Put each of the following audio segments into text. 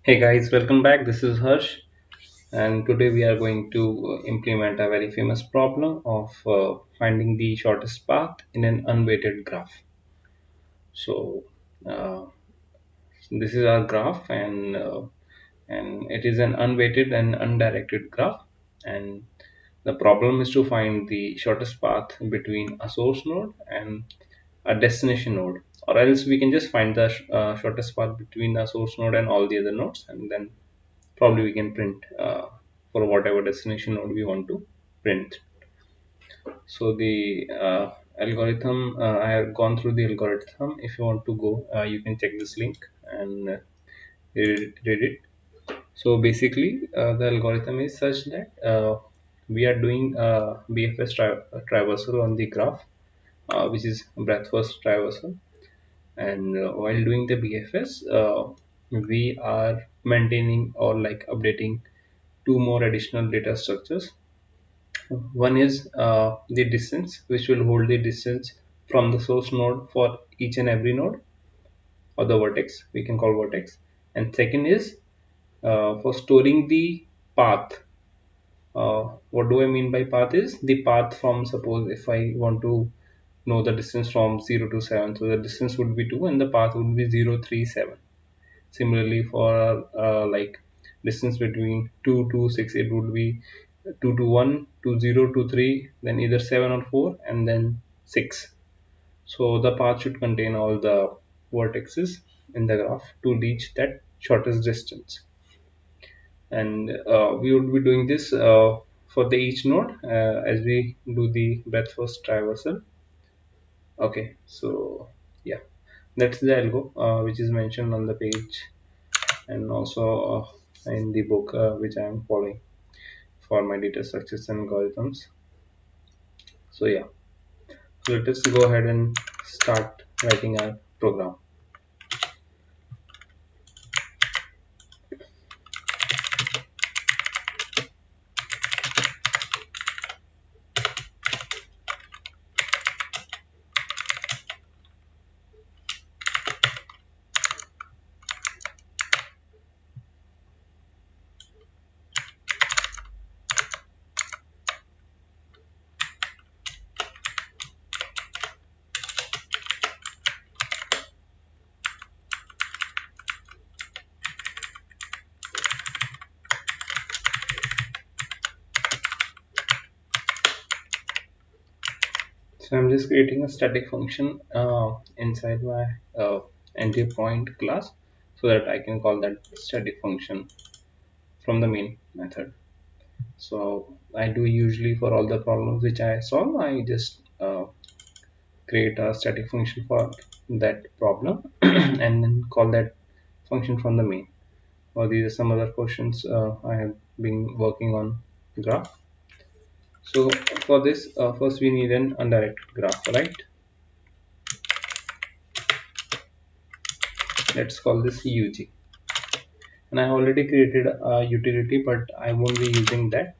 Hey guys, welcome back. This is Harsh, and today we are going to implement a very famous problem of finding the shortest path in an unweighted graph. So, uh, this is our graph, and it is an unweighted and undirected graph. And the problem is to find the shortest path between a source node and a destination node, or else we can just find the shortest path between a source node and all the other nodes, and then probably we can print for whatever destination node we want to print. So the algorithm, I have gone through the algorithm. If you want to go, you can check this link and read it. So basically, the algorithm is such that we are doing BFS traversal on the graph, which is breadth first traversal. And while doing the BFS, we are maintaining or like updating two more additional data structures. One is the distance, which will hold the distance from the source node for each and every node, or the vertex, we can call vertex. And second is for storing the path. What do I mean by path is the path from, suppose if I want to know the distance from 0 to 7, so the distance would be 2 and the path would be 0, 3, 7. Similarly, for like distance between 2 to 6, it would be 2 to 1, to 0 to 3, then either 7 or 4, and then 6. So the path should contain all the vertices in the graph to reach that shortest distance. And we would be doing this for the each node as we do the breadth first traversal. Okay, so yeah, that's the algo which is mentioned on the page, and also in the book which I am following for my data structures and algorithms. So yeah, so let us go ahead and start writing our program. So I'm just creating a static function inside my entry point class so that I can call that static function from the main method. So I do usually for all the problems which I solve, I just create a static function for that problem and then call that function from the main. Or these are some other questions I have been working on the graph. So for this, first we need an undirected graph, right? Let's call this UG. And I already created a utility, but I won't be using that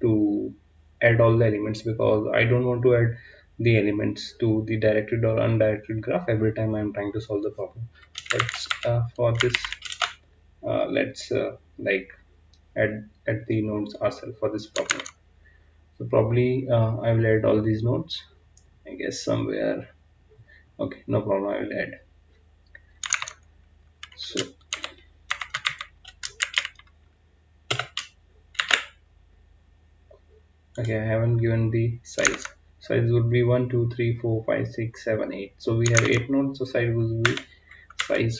to add all the elements, because I don't want to add the elements to the directed or undirected graph every time I'm trying to solve the problem. Let's for this let's like add the nodes ourselves for this problem. So probably I will add all these nodes, I guess somewhere. Okay, no problem, I will add. So okay, I haven't given the size would be 1 2 3 4 5 6 7 8. So we have 8 nodes, so size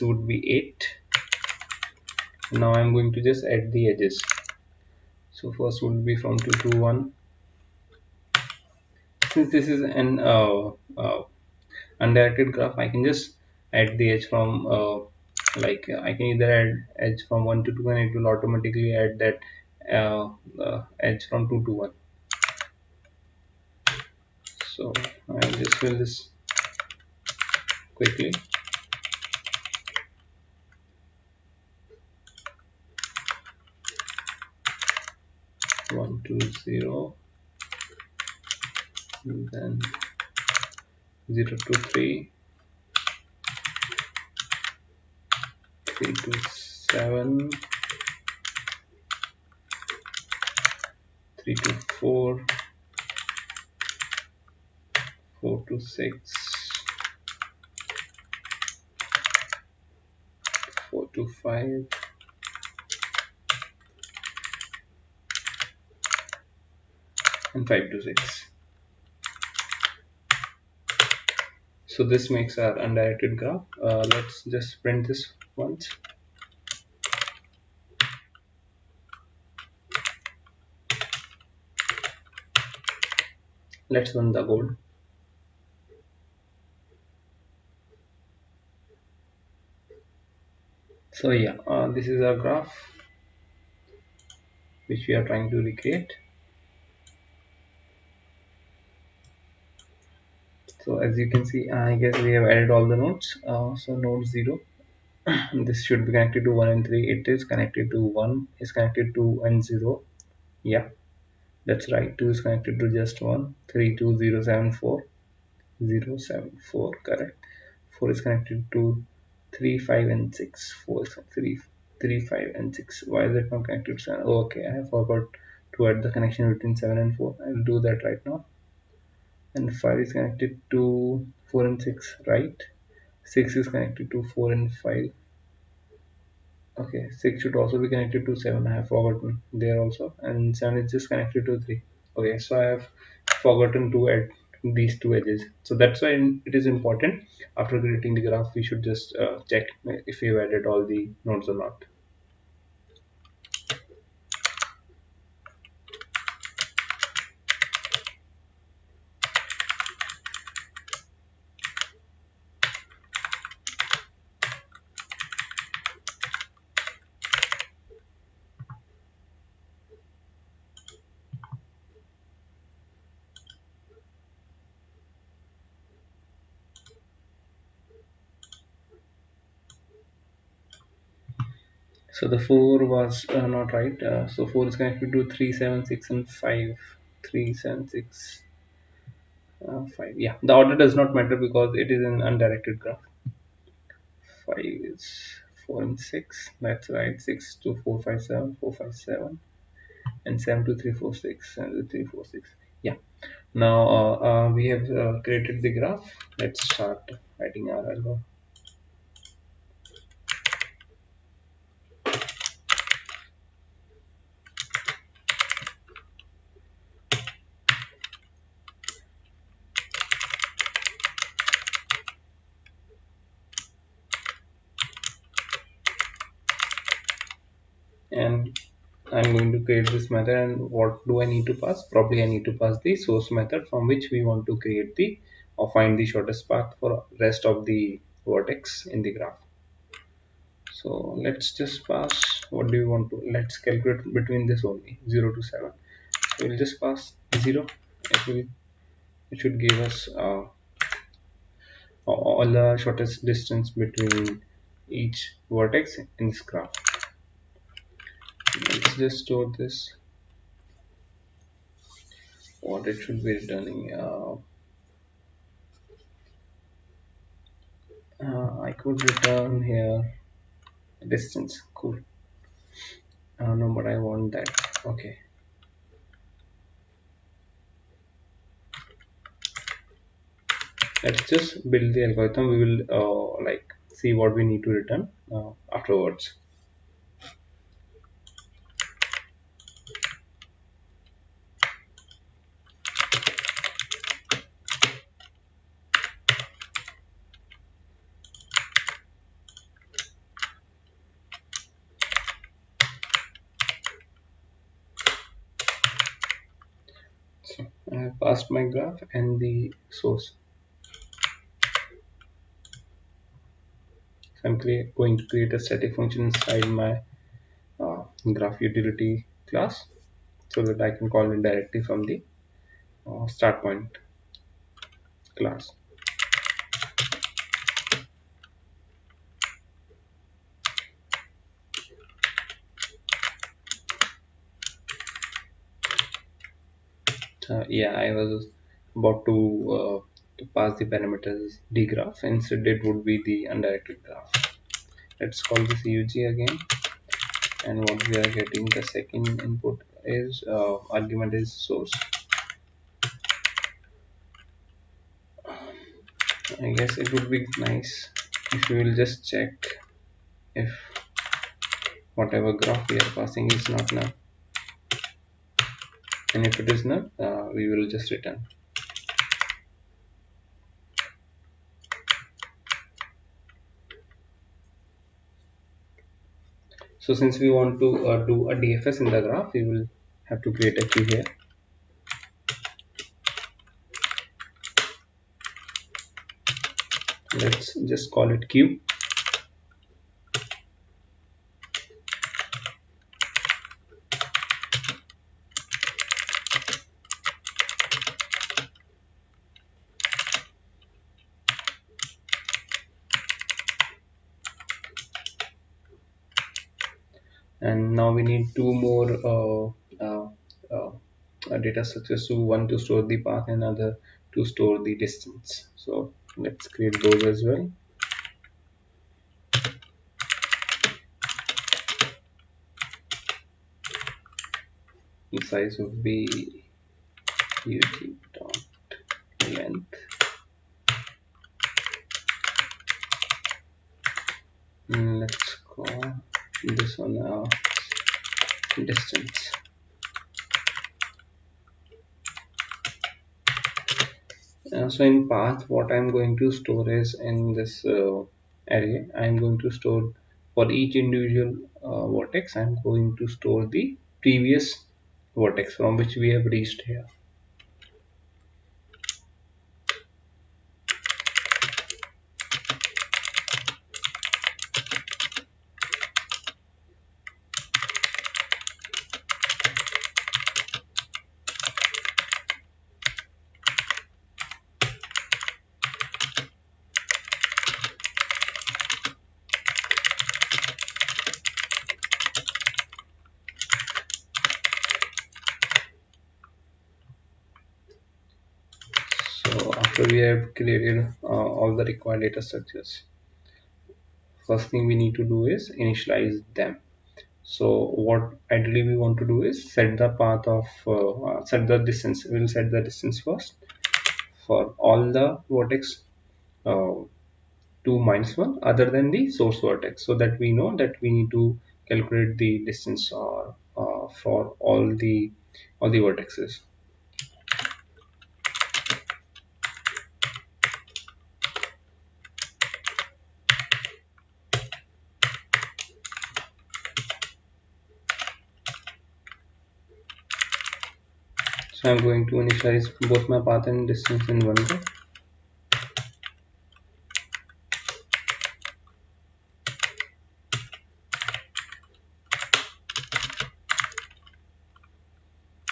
would be 8. Now I'm going to just add the edges. So first would be from 2 to 1. Since this is an undirected graph, I can just add the edge from like I can either add edge from 1 to 2 and it will automatically add that edge from 2 to 1. So I'll just fill this quickly. 1 2 0, and then 0 to 3, 3 to 7, 3 to 4, 4 to 6, 4 to 5, and 5 to 6. So this makes our undirected graph. Let's just print this once. Let's run the code. So yeah, this is our graph which we are trying to recreate. So as you can see, I guess we have added all the nodes. So node 0, this should be connected to 1 and 3. It is connected to 1, is connected to and 0. Yeah, that's right. 2 is connected to just 1. 3 to 0 7 4. 0 7 4, correct. 4 is connected to 3 5 and 6. 4 is 3 3 5 and 6. Why is it not connected to 7? Oh, okay, I forgot to add the connection between 7 and 4. I'll do that right now. And 5 is connected to 4 and 6, right? 6 is connected to 4 and 5. Okay, 6 should also be connected to 7. I have forgotten there also. And 7 is just connected to 3. Okay, so I have forgotten to add these two edges. So that's why it is important. After creating the graph, we should just check if we've added all the nodes or not. So the 4 was not right. So 4 is connected to 3, 7, 6, and 5. 3, 7, 6, 5. Yeah, the order does not matter because it is an undirected graph. 5 is 4 and 6. That's right. 6 to 4, 5, 7, 4, 5, 7. And 7 to 3, 4, 6. And 3, 4, 6. Yeah. Now we have created the graph. Let's start writing our algo. And I'm going to create this method, and what do I need to pass? Probably I need to pass the source method from which we want to create the or find the shortest path for rest of the vertex in the graph. So let's just pass, what do you want to, let's calculate between this only 0 to 7. So we'll just pass 0. It should give us all the shortest distance between each vertex in this graph. Let's just store this. What it should be returning. I could return here distance. Cool. No, but I want that. Okay. Let's just build the algorithm. We will like see what we need to return afterwards. So I have passed my graph and the source. So I'm going to create a static function inside my graph utility class so that I can call it directly from the start point class. Yeah, I was about to pass the parameters dgraph. Instead, it would be the undirected graph. Let's call this UG again, and what we are getting, the second input is argument is source. I guess it would be nice if we will just check if whatever graph we are passing is not null, and if it is null, we will just return. So since we want to do a DFS in the graph, we will have to create a queue here. Let's just call it queue. And now we need two more data structures, so one to store the path and other to store the distance. So let's create those as well. The size would be ut dot length. Let's call this one distance. So in path, what I'm going to store is in this array, I'm going to store for each individual vertex, I'm going to store the previous vertex from which we have reached here. So after we have created all the required data structures, first thing we need to do is initialize them. So what ideally we want to do is set the path of set the distance. We will set the distance first for all the vertex uh, 2 minus 1 other than the source vertex, so that we know that we need to calculate the distance or for all the vertices. So I'm going to initialize both my path and distance in one go.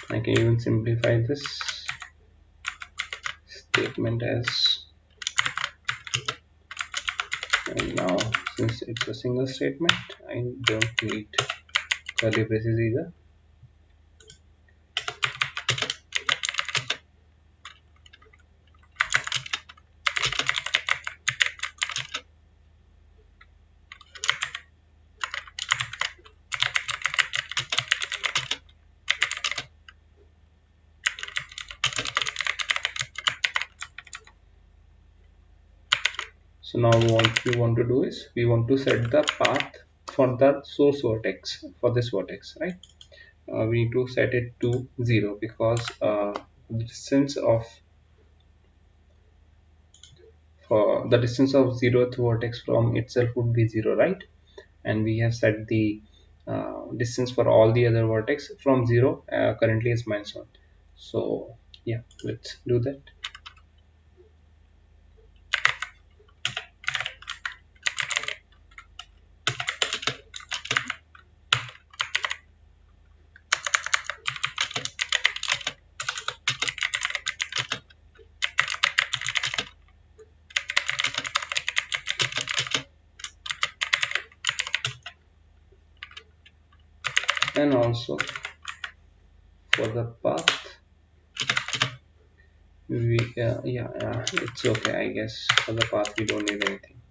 I can even simplify this statement as, and now since it's a single statement, I don't need curly braces either. So now what we want to do is we want to set the path for the source vertex for this vertex, right? We need to set it to 0 because the distance of for the distance of 0th vertex from itself would be 0, right? And we have set the distance for all the other vertex from 0 currently is minus 1. So yeah, let's do that. And also for the path, we yeah, it's okay. I guess for the path we don't need anything.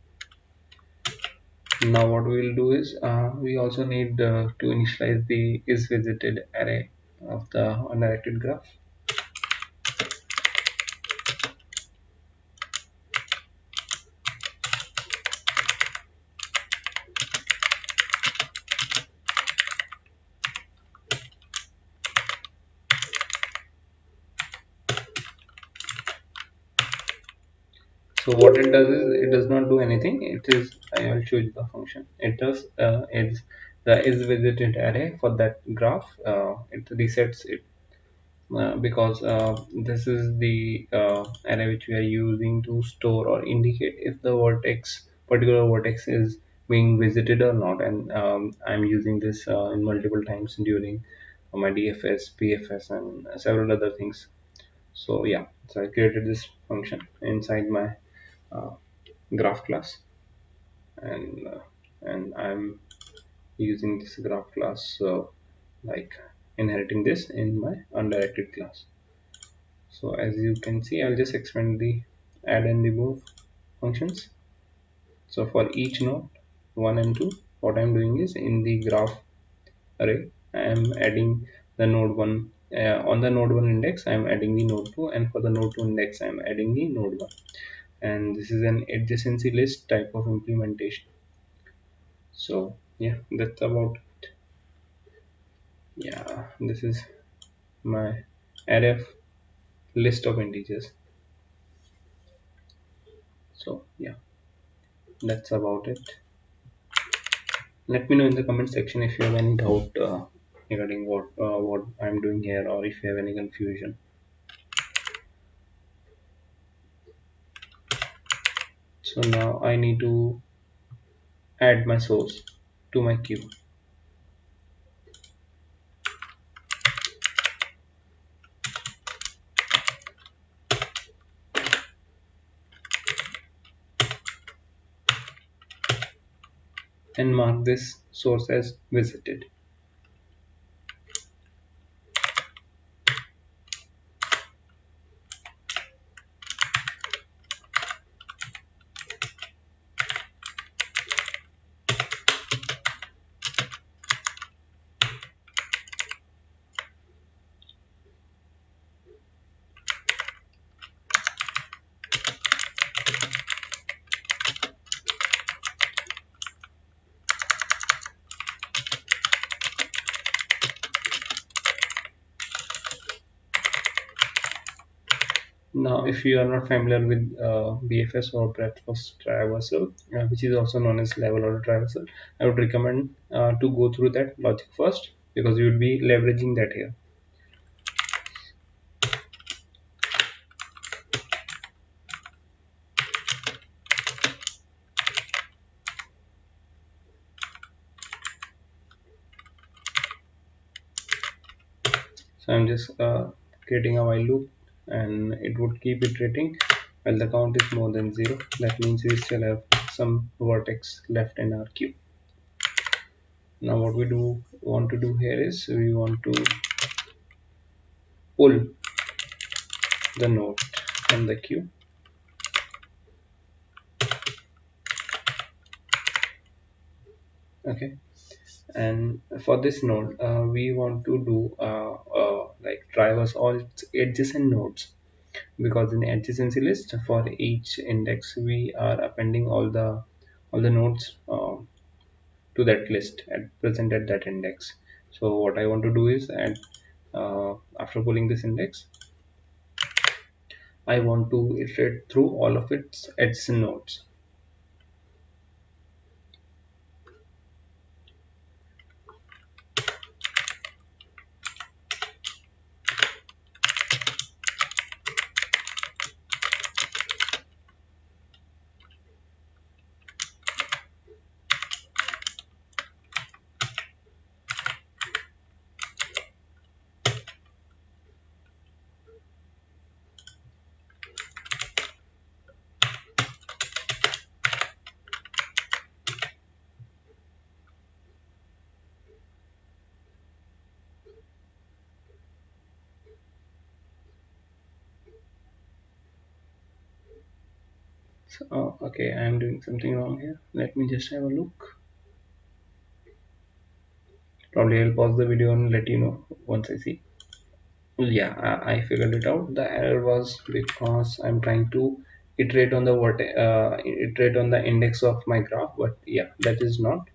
Now what we will do is we also need to initialize the is visited array of the undirected graph. So what it does is it does not do anything. It is I will show you the function. It does is the is visited array for that graph. It resets it because this is the array which we are using to store or indicate if the particular vertex is being visited or not. And I'm using this in multiple times during my DFS, PFS, and several other things. So yeah, so I created this function inside my uh, graph class, and I'm using this graph class, so like inheriting this in my undirected class. So as you can see, I'll just expand the add and remove functions. So for each node 1 and 2, what I'm doing is in the graph array I am adding the node 1 on the node 1 index I am adding the node 2, and for the node 2 index I am adding the node 1. And this is an adjacency list type of implementation. So yeah, that's about it. Yeah, this is my array of list of integers. So yeah, that's about it. Let me know in the comment section if you have any doubt regarding what I'm doing here, or if you have any confusion. So now I need to add my source to my queue. And mark this source as visited. Now, if you are not familiar with BFS or breadth first traversal, which is also known as level order traversal, I would recommend to go through that logic first, because you would be leveraging that here. So I'm just creating a while loop, and it would keep iterating while the count is more than 0. That means we still have some vertex left in our queue. Now what we do want to do here is we want to pull the node from the queue. Okay, and for this node we want to do like traverse all its adjacent nodes, because in the adjacency list for each index we are appending all the nodes to that list at present at that index. So what I want to do is, and after pulling this index, I want to iterate through all of its adjacent nodes. So, okay, I'm doing something wrong here. Let me just have a look. Probably I'll pause the video and let you know once I see. Yeah, I figured it out. The error was because I'm trying to iterate on the index of my graph, but yeah, that is not.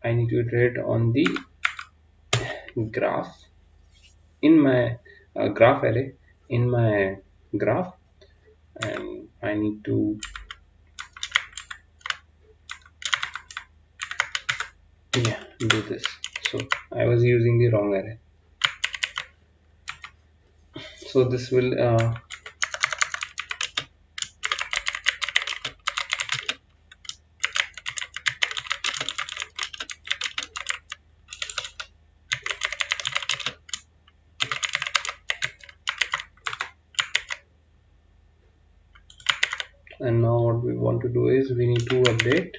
I need to iterate on the graph in my graph array in my graph, and I need to, yeah, do this. So I was using the wrong array. So this will and now what we want to do is we need to update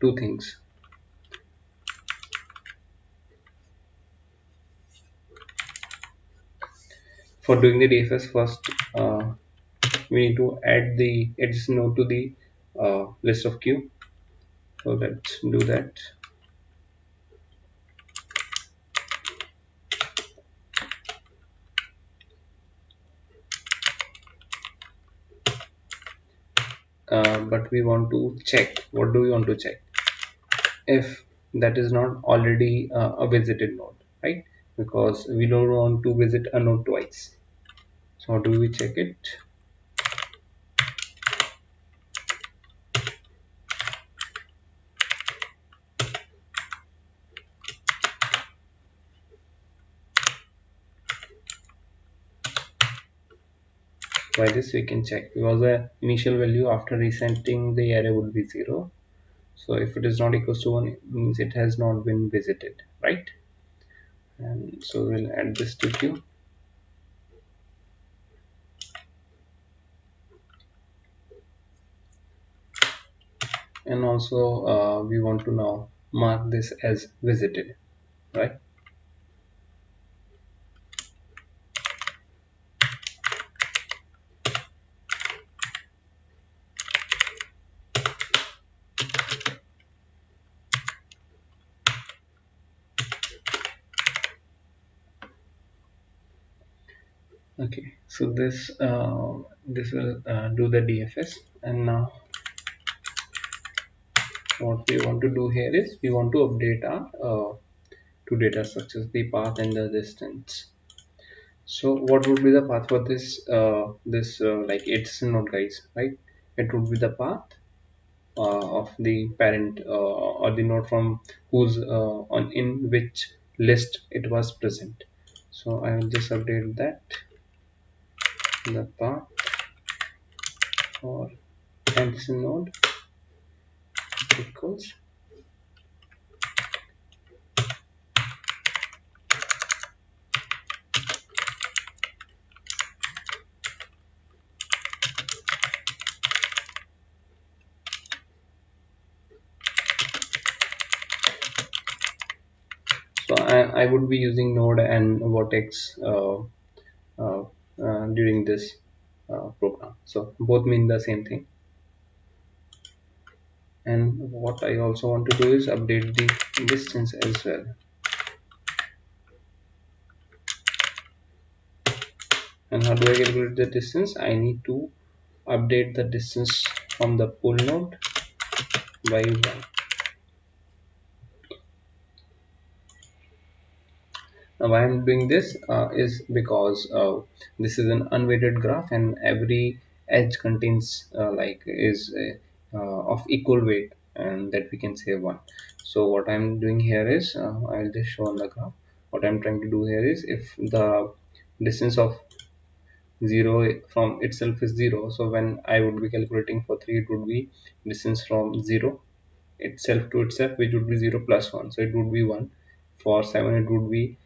two things. For doing the DFS first, we need to add the edges node to the list of queue. So let's do that. But we want to check. What do we want to check? If that is not already a visited node, right? Because we don't want to visit a node twice. So how do we check it? By this we can check, because the initial value after resetting the array would be 0. So if it is not equals to 1, it means it has not been visited, right? And so we'll add this to queue. And also we want to now mark this as visited, right? Okay, so this will do the DFS. And now what we want to do here is we want to update our two data structures, the path and the distance. So what would be the path for this like it's node, guys, right? It would be the path of the parent or the node from whose on in which list it was present. So I will just update that the path for nth node equals. So I would be using node and vertex during this program. So both mean the same thing. And what I also want to do is update the distance as well. And how do I calculate the distance? I need to update the distance from the pull node by 1. Now why I'm doing this is because this is an unweighted graph, and every edge contains of equal weight, and that we can say 1. So what I'm doing here is I'll just show on the graph. What I'm trying to do here is, if the distance of 0 from itself is 0, so when I would be calculating for 3, it would be distance from 0 itself to itself, which would be 0 plus 1, so it would be 1. For 7 it would be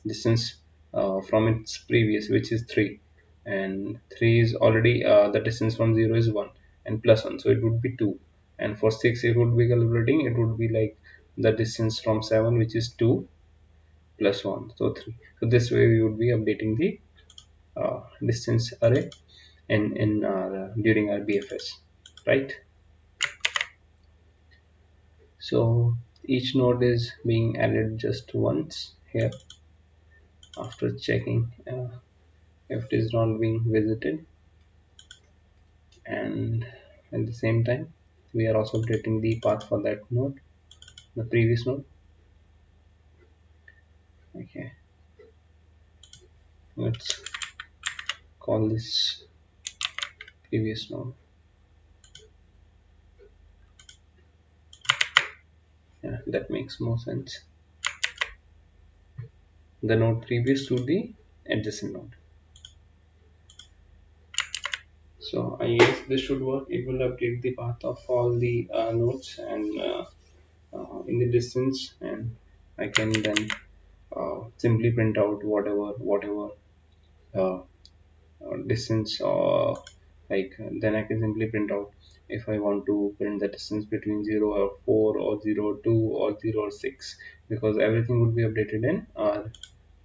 distance from its previous, which is 3, and 3 is already the distance from 0 is 1 and plus 1, so it would be 2. And for 6 it would be calculating, it would be like the distance from 7, which is 2 plus 1, so 3. So this way we would be updating the distance array in during our BFS. right? So each node is being added just once here after checking if it is not being visited, and at the same time we are also updating the path for that node, the previous node. Okay, let's call this previous node. Yeah, that makes more sense. The node previous to the adjacent node. So I guess this should work. It will update the path of all the nodes and in the distance, and I can then simply print out whatever uh, distance, or then I can simply print out if I want to print the distance between 0 or 4 or 0 or 2 or 0 or 6, because everything would be updated in our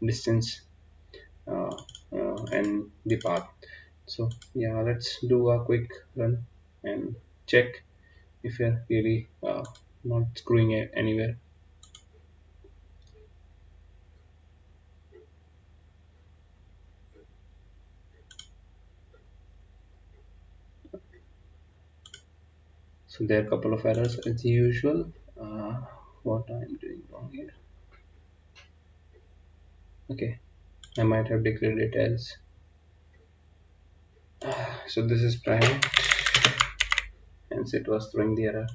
distance uh, and the path. So yeah, let's do a quick run and check if you're really not screwing it anywhere. So there are a couple of errors as usual. What I'm doing wrong here? Okay, I might have declared it as, so this is private, hence it was throwing the error.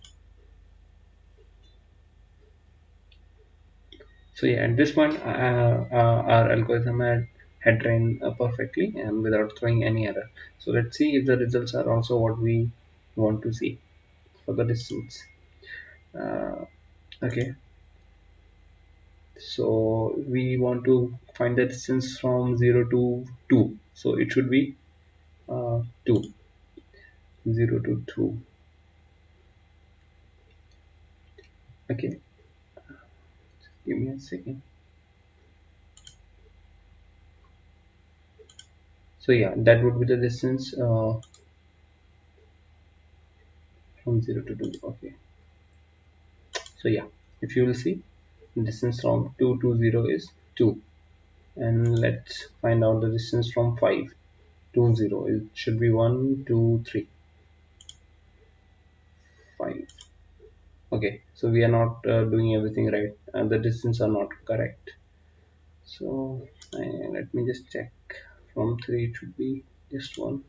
So yeah, at this point our algorithm had trained perfectly and without throwing any error. So let's see if the results are also what we want to see for the distance. uh, okay, so we want to find the distance from 0 to 2, so it should be 2, 0 to 2. Okay, give me a second. So yeah, that would be the distance from 0 to 2. Okay, so yeah, if you will see, distance from 2 to 0 is 2, and let's find out the distance from 5 to 0. It should be 1 2 3 5. Okay, so we are not doing everything right, the distance are not correct. So let me just check. From 3 it should be just 1,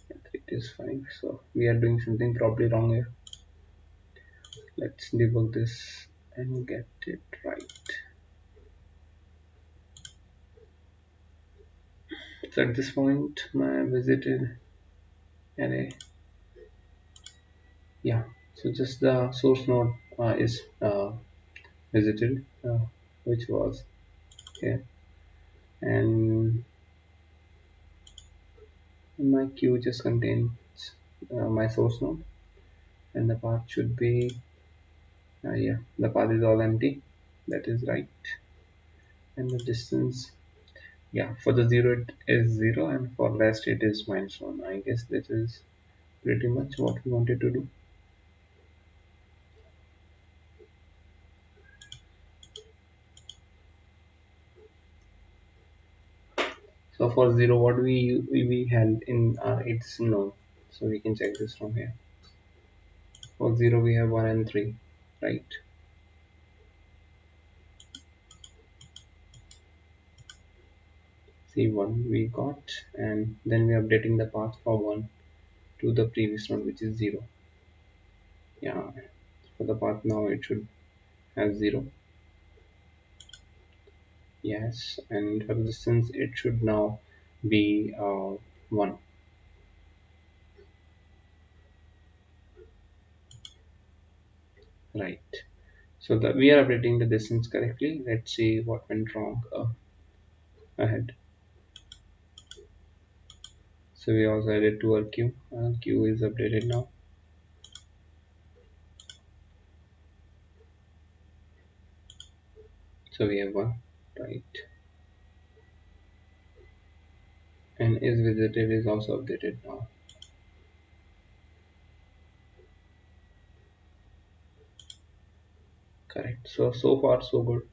and it is 5, so we are doing something probably wrong here. Let's debug this and get it right. So at this point my visited array, yeah, so just the source node is visited, which was here, and my queue just contains my source node, and the path should be, yeah, the path is all empty, that is right. And the distance, yeah, for the 0 it is 0, and for rest it is -1. I guess this is pretty much what we wanted to do. So for 0, what we had in our it's no, so we can check this from here. For 0 we have 1 and 3, right? See, 1 we got, and then we are updating the path for 1 to the previous node, which is 0. Yeah, for the path now it should have 0. Yes, and for the distance it should now be 1. Right. So that we are updating the distance correctly. Let's see what went wrong ahead. So we also added to our queue. Queue is updated now. So we have 1, right? And is visited is also updated now. Correct. So far so good.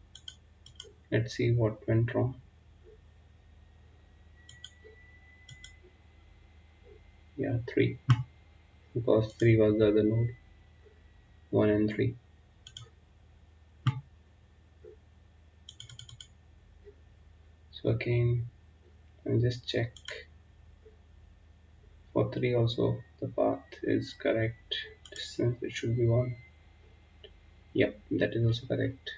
Let's see what went wrong. Yeah, 3, because 3 was the other node. 1 and 3. So again, and just check for 3 also the path is correct. Distance it should be 1. Yep, that is also correct.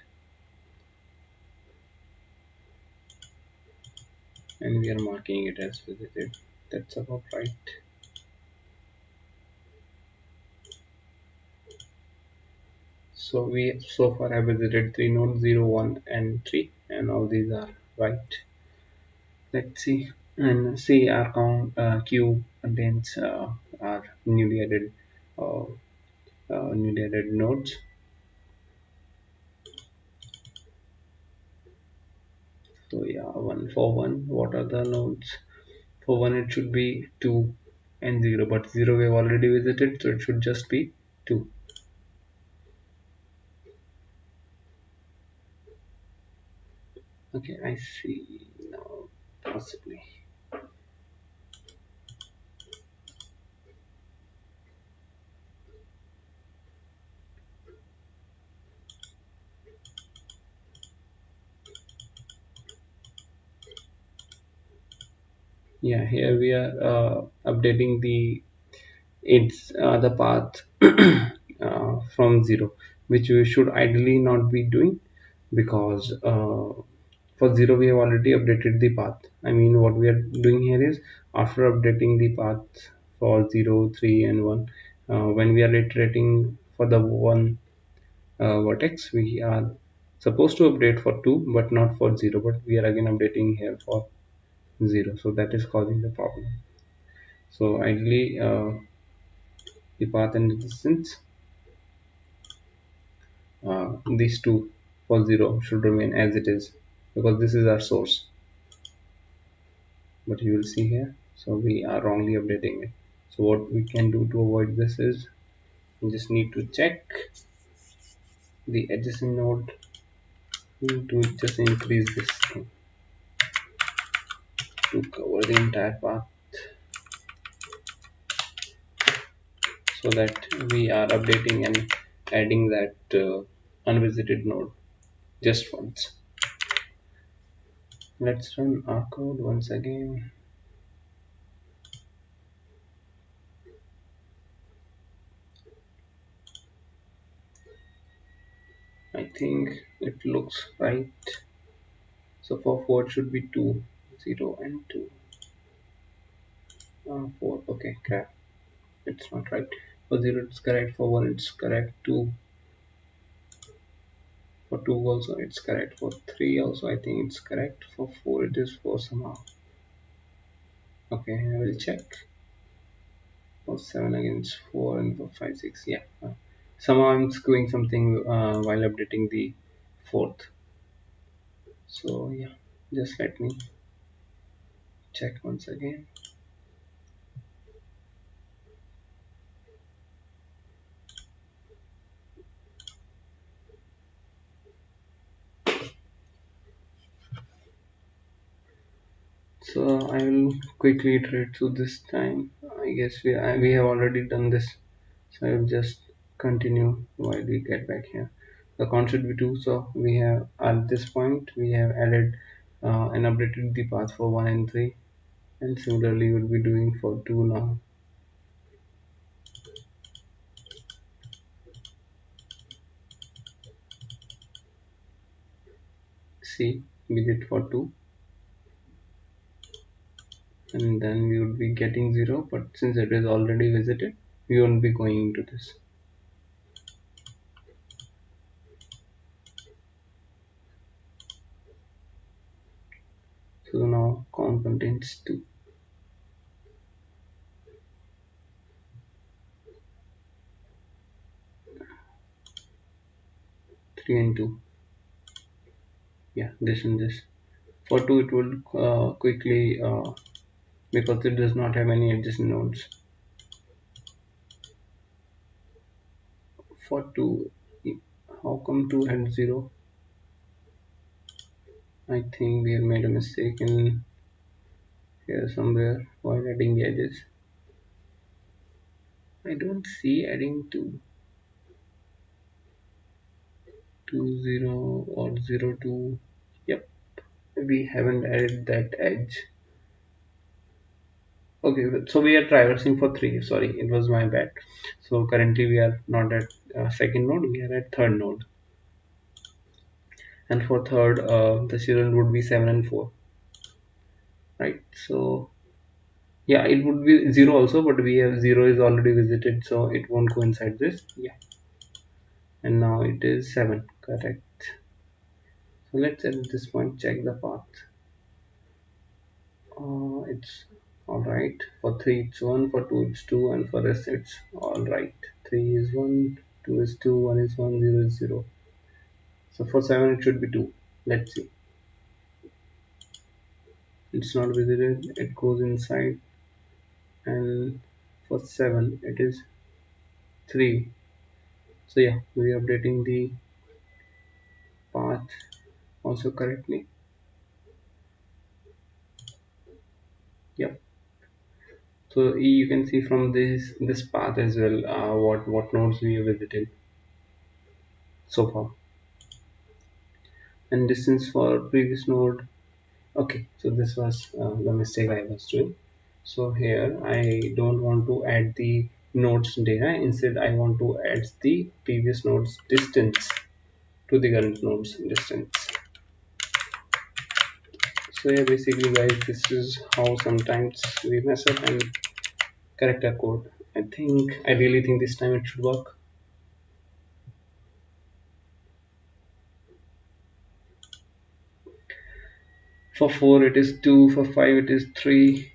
And we are marking it as visited. That's about right. So we so far have visited 3 nodes, 0, 1 and 3, and all these are right. Let's see and see our queue contains our uh, newly added nodes. So yeah, 1 for 1. What are the nodes? For 1 it should be 2 and 0, but 0 we have already visited, so it should just be 2. Okay, I see now, possibly. Yeah, here we are updating the path from 0, which we should ideally not be doing, because for 0 we have already updated the path. I mean, what we are doing here is, after updating the path for 0, 3 and 1, when we are iterating for the 1 vertex, we are supposed to update for 2 but not for 0, but we are again updating here for 0, so that is causing the problem. So ideally, the path and the distance, these two for 0 should remain as it is, because this is our source. But you will see here, so we are wrongly updating it. So what we can do to avoid this is, we just need to check the adjacent node. We need to just increase this thing to cover the entire path, so that we are updating and adding that unvisited node just once. Let's run our code once again. I think it looks right. So for 4 it should be 2, 0 and 2. 4, okay, crap. It's not right. For 0 it's correct, for 1 it's correct, 2 for 2 also it's correct, for 3 also I think it's correct, for 4 it is 4 somehow. Okay, I will check. For 7 again it's 4, and for 5, 6, yeah. Somehow I'm screwing something while updating the 4th. So yeah, just let me check once again. So I will quickly iterate through this time. I guess we have already done this, so I will just continue while we get back here. The count should be 2, so we have, at this point we have added and updated the path for 1 and 3, and similarly we'll be doing for 2 now. See, we did for 2, and then we would be getting 0, but since it is already visited, we won't be going into this. So now count contains 2, 3 and 2. Yeah, this and this. For 2 it will quickly, because it does not have any adjacent nodes. For 2, How come 2 had 0? I think we have made a mistake in here somewhere while adding the edges. I don't see adding two 0 or 0 2. Yep, we haven't added that edge. Okay, so we are traversing for 3. Sorry, it was my bad. So currently we are not at second node, we are at third node. And for third, the children would be 7 and 4. Right, so yeah, it would be 0 also, but we have 0 is already visited, so it won't go inside this. Yeah, and now it is 7. Correct. So let's at this point check the path. It's alright. For 3 it's 1, for 2 it's 2, and for S it's alright. 3 is 1, 2 is 2, 1 is 1, 0 is 0. So for 7 it should be 2. Let's see. It's not visited, it goes inside, and for 7 it is 3. So yeah, we are updating the path also correctly. Yep. So you can see from this path as well what nodes we have visited so far, and distance for previous node. Okay, so this was the mistake I was doing. So here I don't want to add the nodes data. Instead, I want to add the previous nodes distance to the current nodes distance. So yeah, basically guys, this is how sometimes we mess up and correct our code. I really think this time it should work. For 4 it is 2, for 5 it is 3,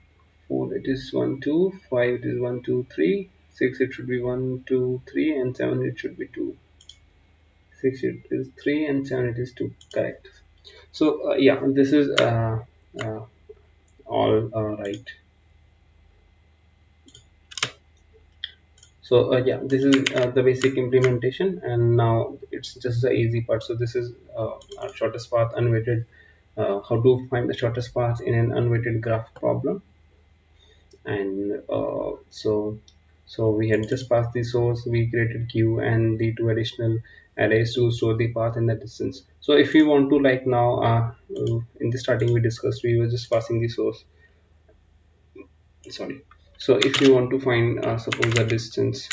4 it is 1 2, 5 it is 1 2 3, 6 it should be 1 2 3, and 7 it should be 2. 6 it is 3 and 7 it is 2. Correct. So yeah, this is uh, all right. So yeah, this is the basic implementation, and now it's just the easy part. So this is our shortest path unweighted, how to find the shortest path in an unweighted graph problem. And so we had just passed the source, we created queue and the two additional arrays to store the path and the distance. So if we want to, like now in the starting we discussed, we were just passing the source. Sorry. So if you want to find suppose the distance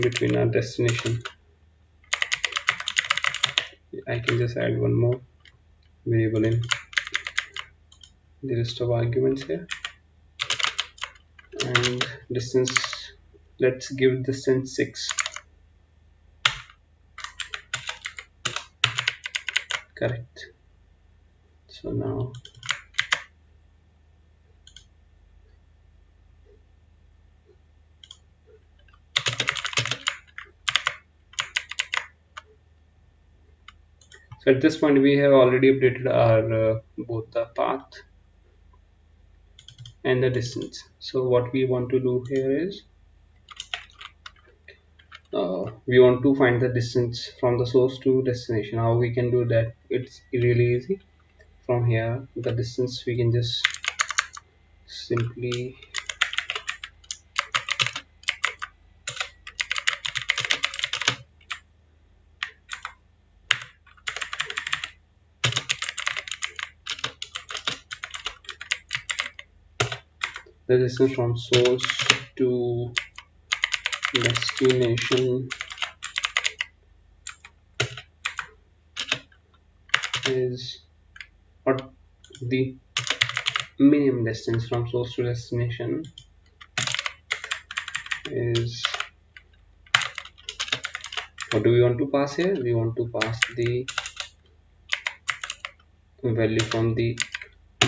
between our destination, I can just add one more variable in the list of arguments here, and distance, let's give distance 6. Correct. So now so at this point we have already updated our both the path and the distance. So what we want to do here is we want to find the distance from the source to destination. How we can do that? It's really easy. From here, the distance we can just simply the distance from source to destination is, or the minimum distance from source to destination is, what do we want to pass here? We want to pass the value from the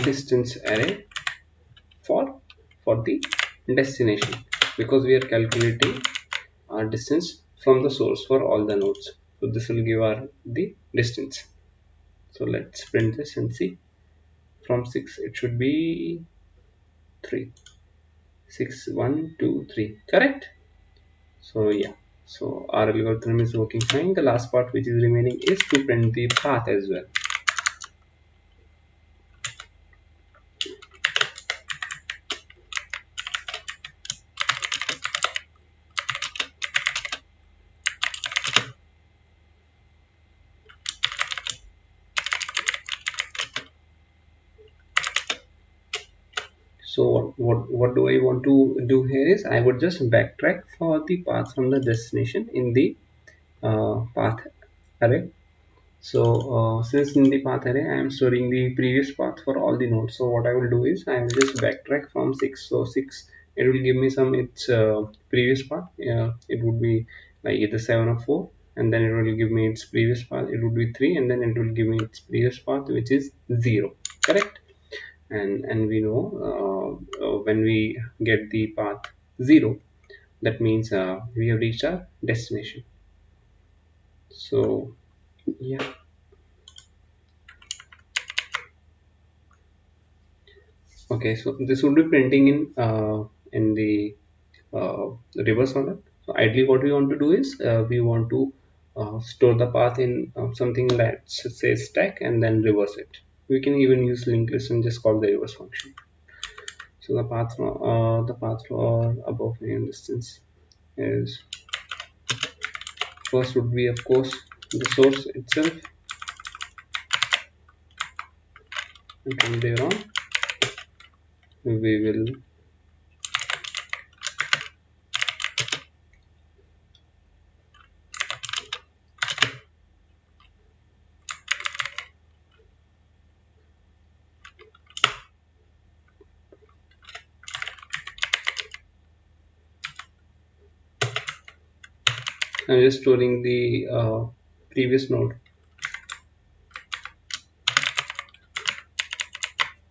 distance array for the destination, because we are calculating our distance from the source for all the nodes. So this will give our the distance. So let's print this and see. From 6 it should be 3. 6 1 2 3. Correct. So yeah, So our algorithm is working fine. The last part which is remaining is to print the path as well. So what do I want to do here is I would just backtrack for the path from the destination in the path array. So since in the path array I am storing the previous path for all the nodes, so what I will do is I will just backtrack from 6. So 6, it will give me some its previous path. It would be like either 7 or 4, and then it will give me its previous path. It would be 3, and then it will give me its previous path, which is 0. Correct? And we know when we get the path 0, that means we have reached our destination. So yeah. Okay, so this would be printing in the reverse order. So ideally, what we want to do is we want to store the path in something like say stack and then reverse it. We can even use linked list and just call the reverse function. So the path for above and distance is first would be of course the source itself, and from there on we will I'm just storing the previous node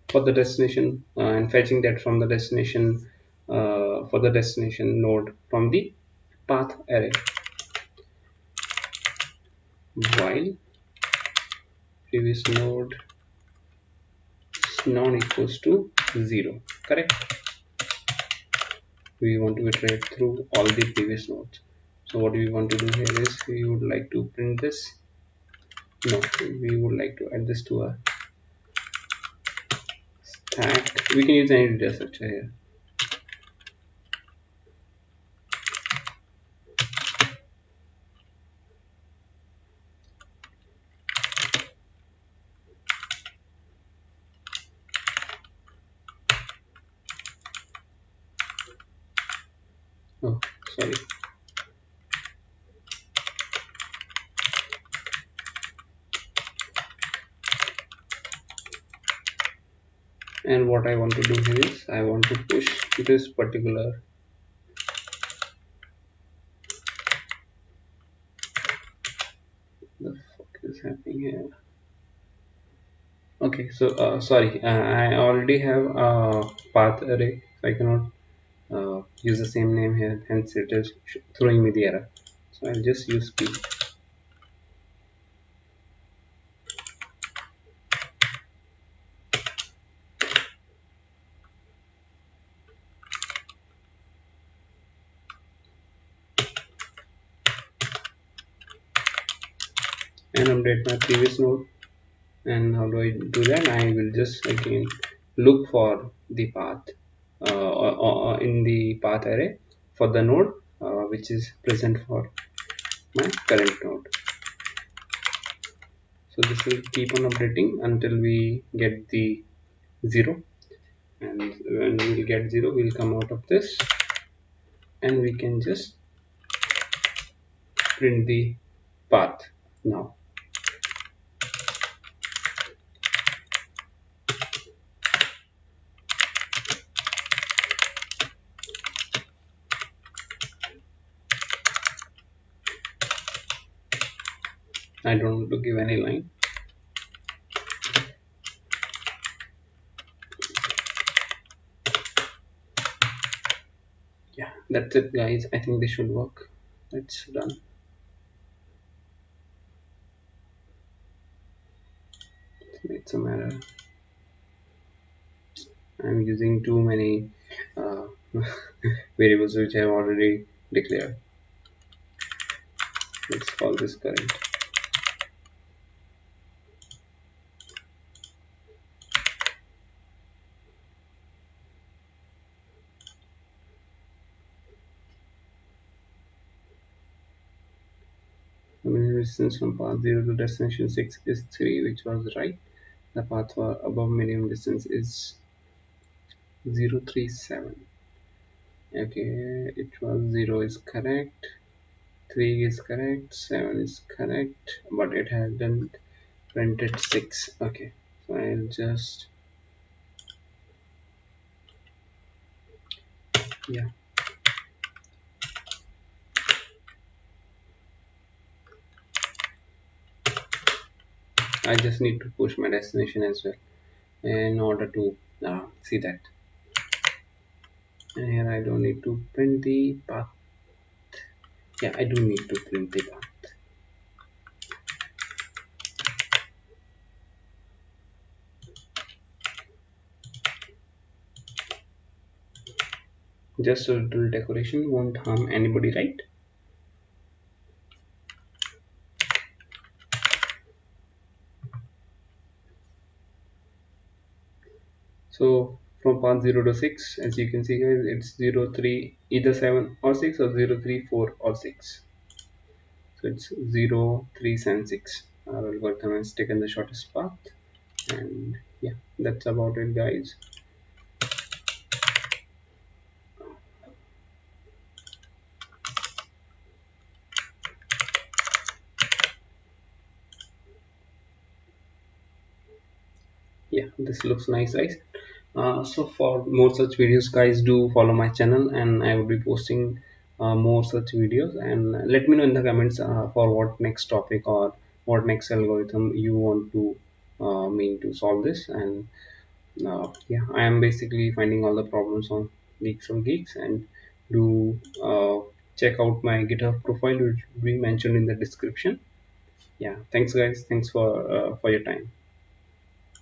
for the destination and fetching that from the destination for the destination node from the path array, while previous node is non equals to 0. Correct? We want to iterate through all the previous nodes. So what we want to do here is we would like to print this. No, we would like to add this to a stack. We can use any data structure here. Oh, sorry. And what I want to do here is I want to push this particular the fuck is happening here. Okay, so sorry, I already have a path array, so I cannot use the same name here, hence it is throwing me the error. So I'll just use p. And update my previous node. And how do I do that? I will just again look for the path in the path array for the node which is present for my current node. So this will keep on updating until we get the 0, and when we will get 0 we'll come out of this and we can just print the path now. I don't want to give any line. Yeah, that's it guys. I think this should work. It's done. It's made some error. I'm using too many uh, variables which I have already declared. Let's call this current. The minimum distance from path 0 to destination 6 is 3, which was right. The path for above minimum distance is 037. Okay, it was 0 is correct, 3 is correct, 7 is correct, but it hadn't printed 6. Okay, so I'll just, yeah, I just need to push my destination as well in order to see that. And here I don't need to print the path. Yeah, I do need to print the path. Just a little decoration won't harm anybody, right? So from path 0 to 6, as you can see guys, it's 0, 3, either 7 or 6, or 0, 3, 4 or 6. So it's 0, 3, and 6. Our algorithm has taken the shortest path, and yeah, that's about it guys. Yeah, this looks nice, guys. So for more such videos guys, do follow my channel, and I will be posting more such videos. And let me know in the comments for what next topic or what next algorithm you want to mean to solve this. And yeah, I am basically finding all the problems on Geeks on Geeks. And do check out my GitHub profile, which we mentioned in the description. Yeah, thanks guys, thanks for your time.